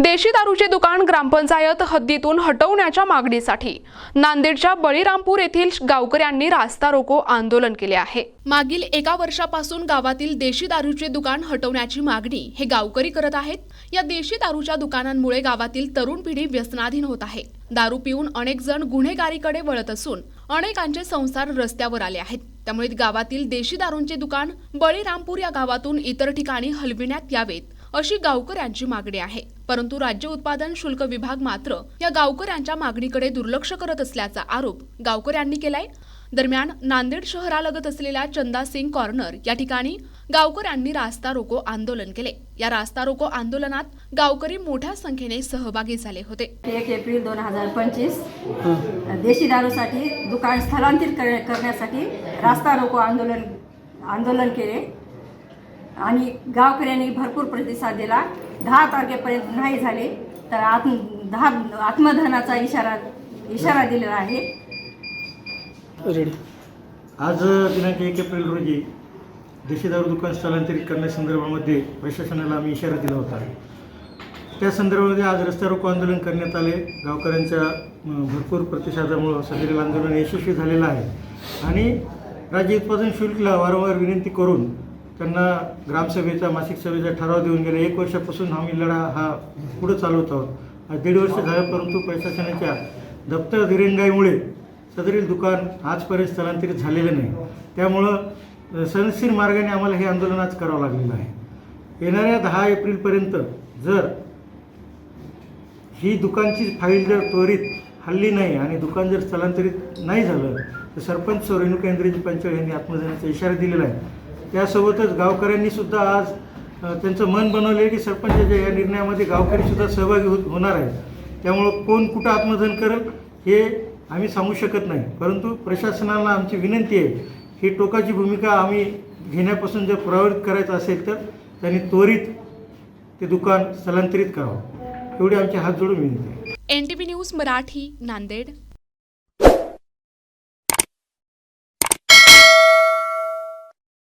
देशी दारूचे दुकान ग्रामपंचायत हद्दीतून हटवण्याच्या मागणीसाठी नांदेडच्या बळीरामपूर येथील गावकऱ्यांनी रास्ता रोको आंदोलन केले आहे। मागील एका वर्षापासून गावातील देशी दारूचे दुकान हटवण्याची मागणी हे गावकरी करत आहेत। या देशी दारूच्या दुकानांमुळे गावातील तरुण पिढी व्यसनाधीन होत आहे। दारू पिऊन अनेक जण गुन्हेगारीकडे वळत असून अनेकांचे संसार रस्त्यावर आले आहेत। त्यामुळे गावातील देशी दारूंचे दुकान बळीरामपूर या गावातून इतर ठिकाणी हलविण्यात यावेत अशी गावकऱ्यांची मागणी आहे। परंतु राज्य उत्पादन शुल्क विभाग मात्र या गावकऱ्यांच्या मागणीकडे दुर्लक्ष करत असल्याचा आरोप गावकऱ्यांनी केलाय। दरम्यान नांदेड शहरालगत असलेल्या चंदा सिंग कॉर्नर या ठिकाणी गावकऱ्यांनी रास्ता रोको आंदोलन केले। या रास्ता रोको आंदोलनात गावकरी मोठ्या संख्येने सहभागी झाले होते। 1 एप्रिल 2025 देशी दारूसाठी दुकान स्थलांतरित करण्यासाठी रास्ता रोको आंदोलन केले आणि गावकऱ्यांनी भरपूर प्रतिसाद दिला। 10 तारखेपर्यंत नाही झाले तर आत्मदहनाचा इशारा दिलेला आहे। आज दिनांक 1 एप्रिल रोजी देशी दारू दुकान स्थलांतरित करण्यासंदर्भामध्ये प्रशासनाला आम्ही इशारा दिला होता। त्या संदर्भामध्ये आज रस्ता रोको आंदोलन करण्यात आले। गावकऱ्यांच्या भरपूर प्रतिसादामुळे सदरील आंदोलन यशस्वी झालेलं आहे आणि राज्य उत्पादन शुल्कला वारंवार विनंती करून त्यांना ग्रामसभेचा मासिक सभेचा ठराव देऊन गेले। 1 वर्षापासून आम्ही लढा हा पुढे चालवत आहोत। 1.5 वर्ष झालं परंतु प्रशासनाच्या दप्तर दिरंगाईमुळे सदरील दुकान आजपर्यंत स्थलांतरित झालेलं नाही। त्यामुळं सनसीर मार्गाने आम्हाला हे आंदोलन आज करावं लागलेलं आहे। येणाऱ्या 10 एप्रिलपर्यंत जर ही दुकानची फाईल जर त्वरित हल्ली नाही आणि दुकान जर स्थलांतरित नाही झालं तर सरपंच रेणुका इंद्रजी पंचाळ यांनी आत्मदहनाचा इशारा दिलेला आहे। त्यासोबतच गावकऱ्यांनी सुद्धा आज त्यांचं मन बनवलं आहे की सरपंचाच्या या निर्णयामध्ये गावकरीसुद्धा सहभागी होणार आहेत। त्यामुळं कोण कुठं आत्मदहन करेल हे आम्ही सांगू शकत नाही, परंतु प्रशासनाला आमची विनंती आहे ही टोकाची भूमिका आम्ही घेण्यापासून जर प्रवृत्त करायचं असेल तर त्यांनी त्वरित ते दुकान स्थलांतरित करावं एवढी आमची हात जोडून विनंती आहे। NTV news Marathi Nanded.